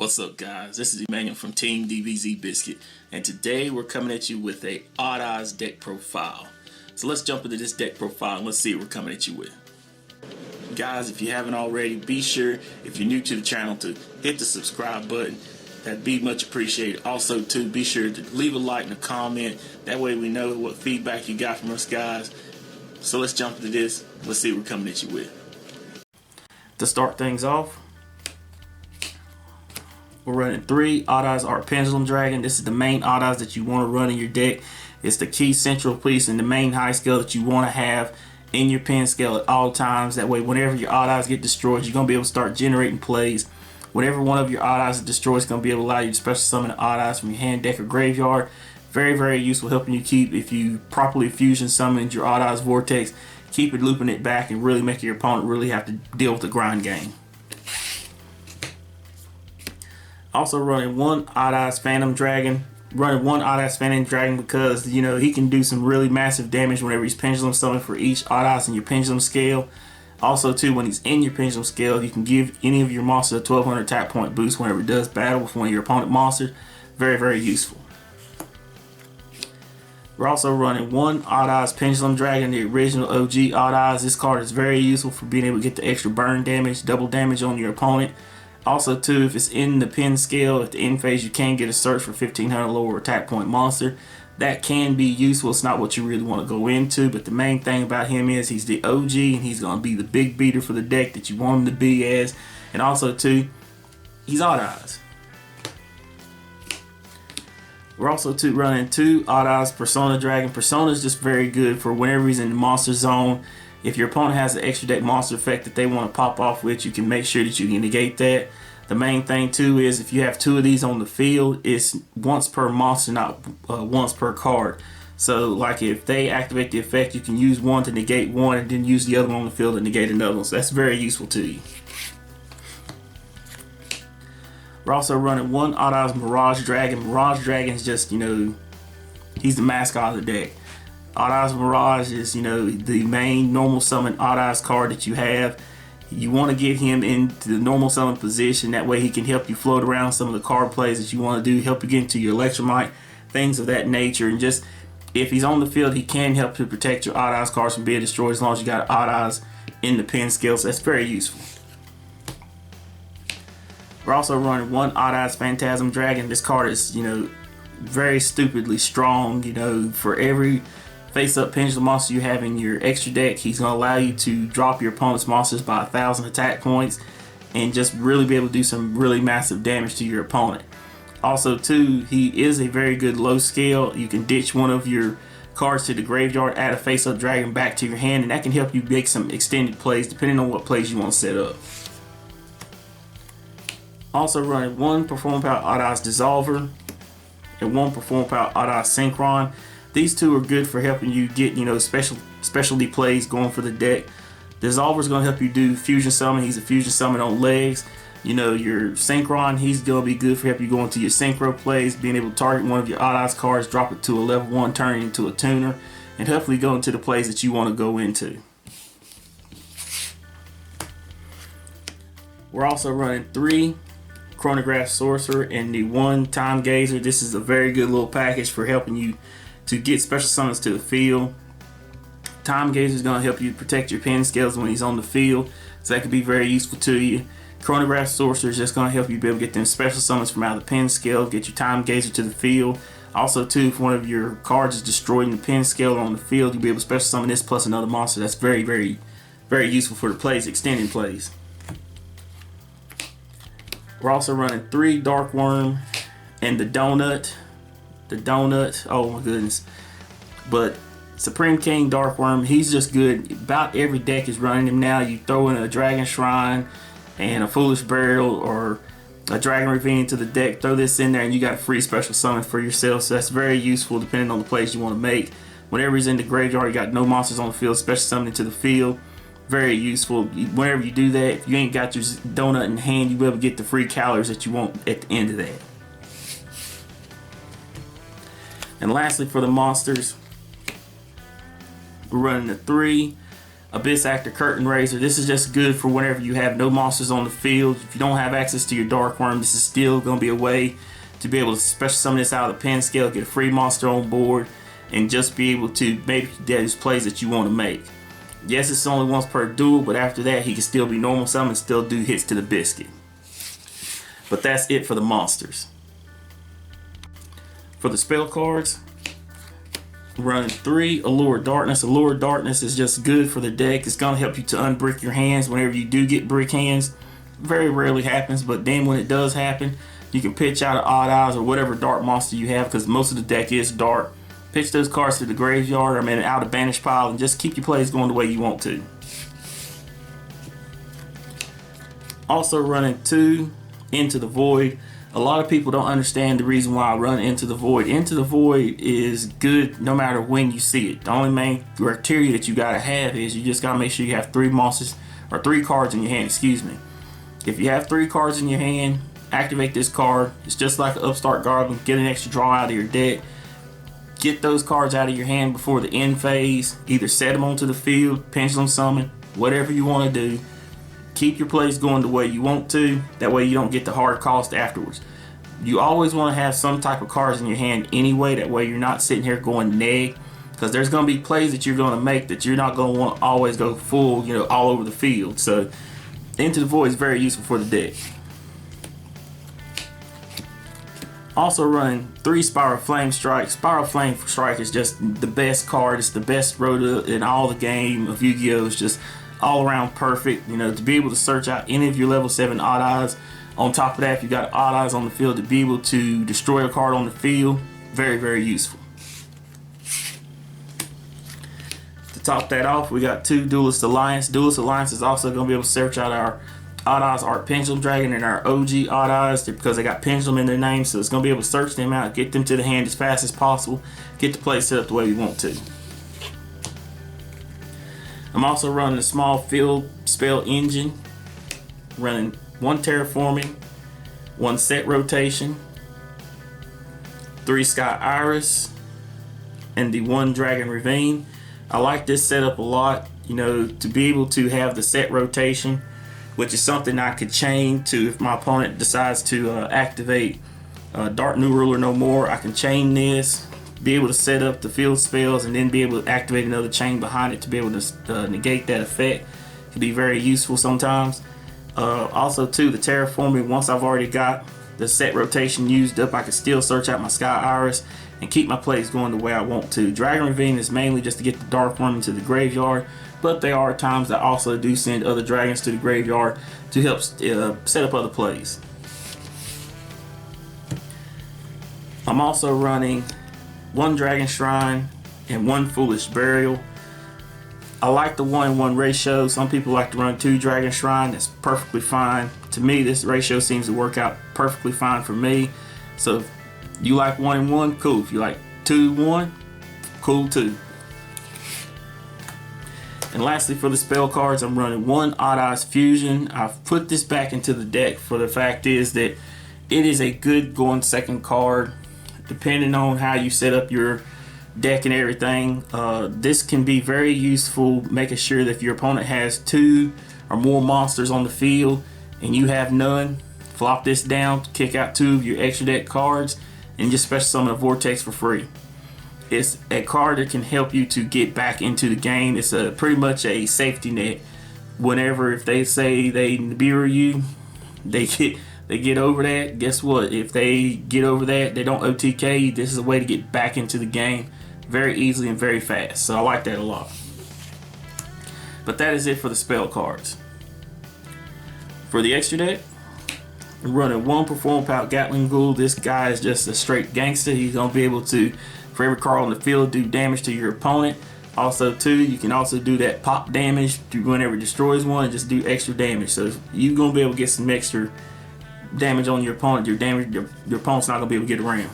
What's up, guys? This is Emmanuel from TeamDBZ Biscuit, and today we're coming at you with a odd odds deck profile. So let's jump into this deck profile and let's see what we're coming at you with. Guys, if you haven't already, be sure, if you're new to the channel, to hit the subscribe button. That'd be much appreciated. Also, too, be sure to leave a like and a comment. That way we know what feedback you got from us, guys. So let's jump into this. Let's see what we're coming at you with. To start things off, we're running 3 odd odds Art Pendulum Dragon. This is the main odd odds that you want to run in your deck. It's the key central piece and the main high scale that you want to have in your pen scale at all times. That way, whenever your odd odds get destroyed, you're going to be able to start generating plays. Whenever one of your odd odds is destroyed, it's going to be able to allow you to special summon the odd odds from your hand, deck, or graveyard. Very, very useful, helping you keep, if you properly fusion summoned your odd odds vortex, keep it looping it back and really make your opponent really have to deal with the grind game. Also running 1 odd odds Phantom Dragon. Running 1 odd odds Phantom Dragon because, you know, he can do some really massive damage whenever he's pendulum summoned for each odd odds in your pendulum scale. Also, too, when he's in your pendulum scale, you can give any of your monsters a 1200 attack point boost whenever it does battle with one of your opponent monsters. Very, very useful. We're also running 1 odd odds Pendulum Dragon, the original OG odd odds. This card is very useful for being able to get the extra burn damage, double damage on your opponent. Also, too, if it's in the pen scale, at the end phase, you can get a search for 1500 lower attack point monster. That can be useful. It's not what you really want to go into, but the main thing about him is he's the OG, and he's going to be the big beater for the deck that you want him to be as. And also, too, he's odd odds. We're also running 2 odd odds Persona Dragon. Persona is just very good for whenever he's in the monster zone. If your opponent has an extra deck monster effect that they want to pop off with, you can make sure that you can negate that. The main thing too is if you have 2 of these on the field, it's once per monster, not once per card. So like if they activate the effect, you can use one to negate one and then use the other one on the field to negate another one. So that's very useful to you. We're also running 1 odd odds Mirage Dragon. Mirage Dragon is just, you know, he's the mascot of the deck. Odd odds Mirage is, you know, the main normal summon odd odds card that you have. You want to get him into the normal summon position. That way he can help you float around some of the card plays that you want to do, help you get into your Electromite, things of that nature. And just, if he's on the field, he can help to protect your odd odds cards from being destroyed as long as you got odd odds in the pen scale. So that's very useful. We're also running 1 odd odds Phantasm Dragon. This card is, you know, very stupidly strong. You know, for every face-up pendulum monster you have in your extra deck, he's going to allow you to drop your opponent's monsters by 1000 attack points and just really be able to do some really massive damage to your opponent. Also, too, he is a very good low scale. You can ditch one of your cards to the graveyard, add a face-up dragon back to your hand, and that can help you make some extended plays depending on what plays you want to set up. Also running 1 Perform Power Odd Odds Dissolver and 1 Perform Power Odd Odds Synchron. These 2 are good for helping you get, you know, specialty plays going for the deck. Dissolver is going to help you do fusion summon. He's a fusion summon on legs. You know, your Synchron, he's going to be good for helping you go into your synchro plays, being able to target one of your odd odds cards, drop it to a level 1, turn it into a tuner, and hopefully go into the plays that you want to go into. We're also running 3 Chronograph Sorcerer and the 1 Time Gazer. This is a very good little package for helping you to get special summons to the field. Time Gazer is going to help you protect your pen scales when he's on the field, so that could be very useful to you. Chronograph Sorcerer is just going to help you be able to get them special summons from out of the pen scale, get your Time Gazer to the field. Also, too, if one of your cards is destroyed in the pen scale or on the field, you'll be able to special summon this plus another monster. That's very, very, very useful for the plays, extending plays. We're also running 3 Dark Worm and the Donut. The Donut, oh my goodness. But Supreme King Dark Worm, he's just good. About every deck is running him now. You throw in a Dragon Shrine and a Foolish Burial or a Dragon Ravine to the deck, throw this in there and you got a free special summon for yourself. So that's very useful depending on the plays you want to make. Whenever he's in the graveyard, you got no monsters on the field, special summoning to the field. Very useful. Whenever you do that, if you ain't got your donut in hand, you'll be able to get the free calories that you want at the end of that. And lastly, for the monsters, we're running the 3 Abyss Actor Curtain Raiser. This is just good for whenever you have no monsters on the field. If you don't have access to your Dark Worm, this is still going to be a way to be able to special summon this out of the pen scale, get a free monster on board, and just be able to make those plays that you want to make. Yes, it's only once per duel, but after that he can still be normal summon and still do hits to the biscuit. But that's it for the monsters. For the spell cards, I'm running 3 Allure Darkness. Allure Darkness is just good for the deck. It's going to help you to unbrick your hands whenever you do get brick hands. Very rarely happens, but then when it does happen, you can pitch out of Odd Eyes or whatever dark monster you have, because most of the deck is dark. Pitch those cards to the graveyard, out of banish pile, and just keep your plays going the way you want to. Also running 2 Into the Void. A lot of people don't understand the reason why I run Into the Void. Into the Void is good no matter when you see it. The only main criteria that you gotta have is you just gotta make sure you have 3 monsters, or 3 cards in your hand, excuse me. If you have 3 cards in your hand, activate this card. It's just like an Upstart Goblin. Get an extra draw out of your deck. Get those cards out of your hand before the end phase. Either set them onto the field, pendulum summon, whatever you want to do. Keep your plays going the way you want to. That way you don't get the hard cost afterwards. You always want to have some type of cards in your hand anyway. That way you're not sitting here going neg. Because there's going to be plays that you're going to make that you're not going to want to always go full, all over the field. So Into the Void is very useful for the deck. Also running 3 Spiral Flame Strike. Spiral Flame Strike is just the best card. It's the best Rhoda in all the game of Yu-Gi-Oh! It's just all around perfect. To be able to search out any of your level 7 Odd Eyes. On top of that, if you got Odd Eyes on the field, to be able to destroy a card on the field, very, very useful. To top that off, we got 2 Duelist Alliance. Duelist Alliance is also going to be able to search out our Odd Eyes Art Pendulum Dragon and our OG Odd Eyes, because they got Pendulum in their name, so it's going to be able to search them out, get them to the hand as fast as possible, get the play set up the way we want to. I'm also running a small field spell engine, running 1 Terraforming, 1 Set Rotation, 3 Sky Iris, and the 1 Dragon Ravine. I like this setup a lot, to be able to have the Set Rotation, which is something I could chain to if my opponent decides to activate Dark New Ruler no more. I can chain this, be able to set up the field spells, and then be able to activate another chain behind it to be able to negate that effect. It can be very useful sometimes. Also too, the Terraforming, once I've already got the Set Rotation used up, I can still search out my Sky Iris and keep my plays going the way I want to. Dragon Ravine is mainly just to get the Dark Worm into the graveyard, but there are times that I also do send other dragons to the graveyard to help set up other plays. I'm also running 1 Dragon Shrine and 1 Foolish Burial. I like the 1-1 ratio. Some people like to run 2 Dragon Shrine. That's perfectly fine. To me, this ratio seems to work out perfectly fine for me. So if you like 1-1, cool. If you like 2-1, cool too. And lastly, for the spell cards, I'm running 1 Odd Eyes Fusion. I've put this back into the deck for the fact is that it is a good going second card. Depending on how you set up your deck and everything, this can be very useful, making sure that if your opponent has 2 or more monsters on the field and you have none, flop this down, kick out 2 of your extra deck cards, and just special summon a Vortex for free. It's a card that can help you to get back into the game. It's pretty much a safety net. Whenever if they say they Nibiru you, they get over that. Guess what? If they get over that, they don't OTK you. This is a way to get back into the game very easily and very fast. So I like that a lot. But that is it for the spell cards. For the extra deck, I'm running 1 Perform Pout Gatling Ghoul. This guy is just a straight gangster. He's gonna be able to, for every card on the field, do damage to your opponent. Also too, you can also do that pop damage whenever it destroys one, and just do extra damage. So you're gonna be able to get some extra damage on your opponent. Your opponent's not gonna be able to get around.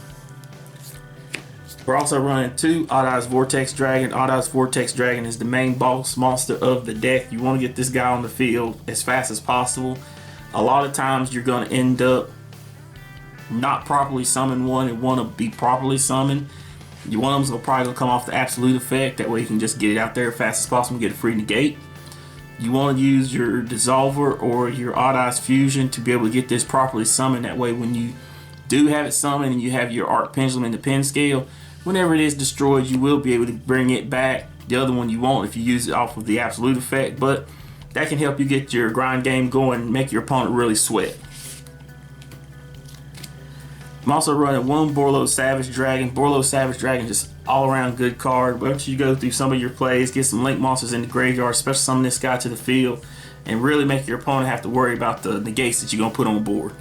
We're also running 2 Odd Eyes Vortex Dragon. Odd Eyes Vortex Dragon is the main boss monster of the deck. You want to get this guy on the field as fast as possible. A lot of times you're going to end up not properly summon one and want to be properly summoned. One of them's probably gonna come off the absolute effect. That way you can just get it out there as fast as possible and get a free negate. You want to use your dissolver or your odd eyes fusion to be able to get this properly summoned. That way when you do have it summoned and you have your arc pendulum in the pen scale, whenever it is destroyed, you will be able to bring it back. The other one you won't if you use it off of the absolute effect, but that can help you get your grind game going and make your opponent really sweat. I'm also running one Borlo Savage Dragon. Borlo Savage Dragon, just all around good card. Once you go through some of your plays, get some link monsters in the graveyard, especially summon this guy to the field, and really make your opponent have to worry about the negates that you're going to put on board.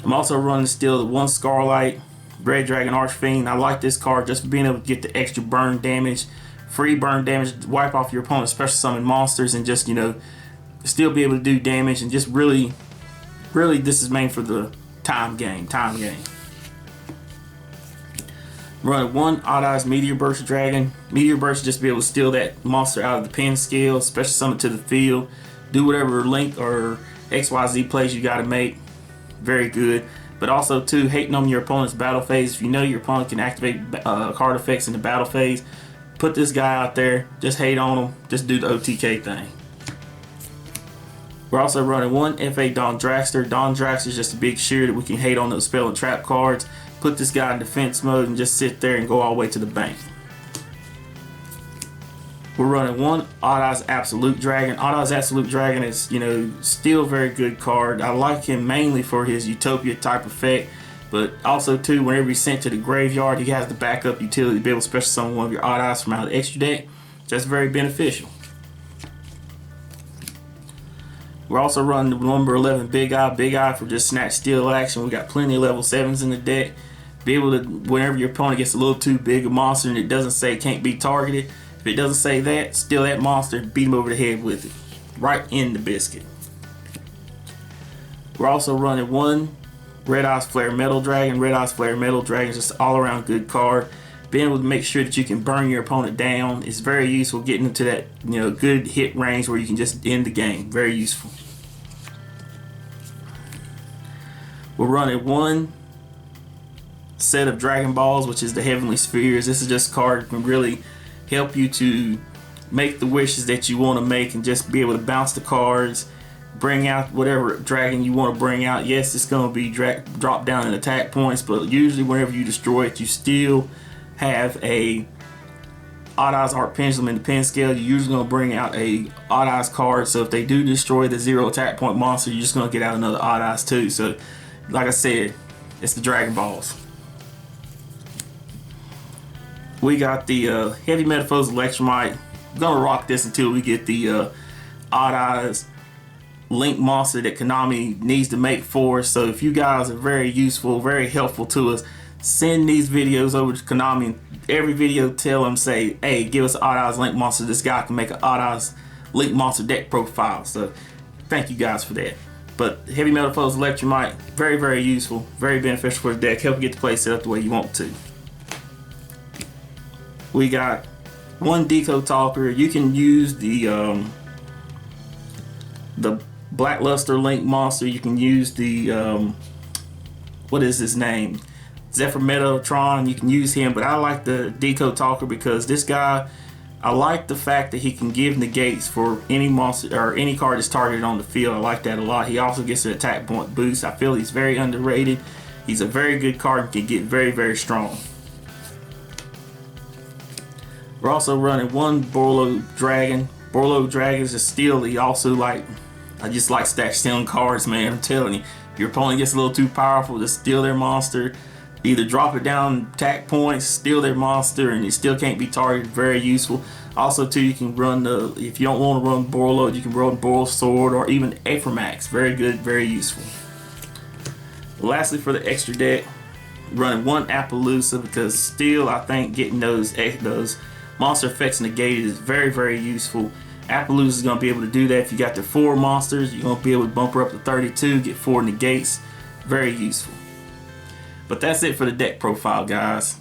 I'm also running still the one Scarlight Red Dragon Archfiend. I like this card just for being able to get the extra burn damage, free burn damage, wipe off your opponent's special summon monsters, and just, you know, still be able to do damage, and just really this is made for the time game. Run one Odd Eyes Meteor Burst Dragon. Meteor Burst just be able to steal that monster out of the pen scale, special summon to the field, do whatever link or XYZ plays you got to make. Very good. But also too, hating on your opponent's battle phase. If you know your opponent can activate card effects in the battle phase, put this guy out there. Just hate on him. Just do the OTK thing. We're also running one FA Don Draxter. Don Draxter is just a big shear that we can hate on those spell and trap cards. Put this guy in defense mode and just sit there and go all the way to the bank. We're running one Odd Eyes Absolute Dragon. Odd Eyes Absolute Dragon is, you know, still a very good card. I like him mainly for his Utopia type effect, but also too, whenever he's sent to the graveyard, he has the backup utility to be able to special summon one of your Odd Eyes from out of the extra deck. That's very beneficial. We're also running the number 11 Big Eye. Big Eye for just snatch steal action. We got plenty of level 7s in the deck. Be able to, whenever your opponent gets a little too big a monster and it doesn't say it can't be targeted, if it doesn't say that, steal that monster, beat him over the head with it. Right in the biscuit. We're also running one Red Eyes Flare Metal Dragon. Red Eyes Flare Metal Dragon is just all around good card. Being able to make sure that you can burn your opponent down is very useful, getting into that, you know, good hit range where you can just end the game. Very useful. We're running one set of Dragon Balls, which is the Heavenly Spheres. This is just a card that can really help you to make the wishes that you want to make and just be able to bounce the cards, bring out whatever dragon you want to bring out. Yes, it's going to be dropped down in attack points, but usually whenever you destroy it, you still have a Odd Eyes Arc Pendulum in the pen scale. You're usually going to bring out a Odd Eyes card, so if they do destroy the 0 attack point monster, you're just going to get out another Odd Eyes too. So like I said, it's the Dragon Balls. We got the Heavy Metamorphosis Electromite. I'm gonna rock this until we get the Odd Eyes Link monster that Konami needs to make for us. So if you guys are very useful, very helpful to us, send these videos over to Konami, and every video tell them, say, hey, give us an Odd Eyes Link monster. This guy can make an Odd Eyes Link monster deck profile. So thank you guys for that. But Heavy Metamorphosis Electromite, very, very useful, very beneficial for the deck. Help you get the play set up the way you want to. We got one Deco Talker. You can use the Blackluster Link monster. You can use the what is his name? Zephyr Metatron. You can use him, but I like the Deco Talker because this guy, I like the fact that he can give negates for any monster or any card that's targeted on the field. I like that a lot. He also gets an attack point boost. I feel he's very underrated. He's a very good card and can get very, very strong. We're also running one Borlo Dragon. Borlo Dragon is a steal. He also I just like stack stealing cards, man. I'm telling you, if your opponent gets a little too powerful, just steal their monster. Either drop it down attack points, steal their monster, and you still can't be targeted. Very useful. Also too, you can run if you don't want to run Borlo, you can run Boral Sword or even Aphromax. Very good, very useful. Lastly, for the extra deck, running one Appaloosa because still I think getting those monster effects negated is very, very useful. Appaloosa is going to be able to do that. If you got the 4 monsters, you're going to be able to bump her up to 32, get 4 negates. Very useful. But that's it for the deck profile, guys.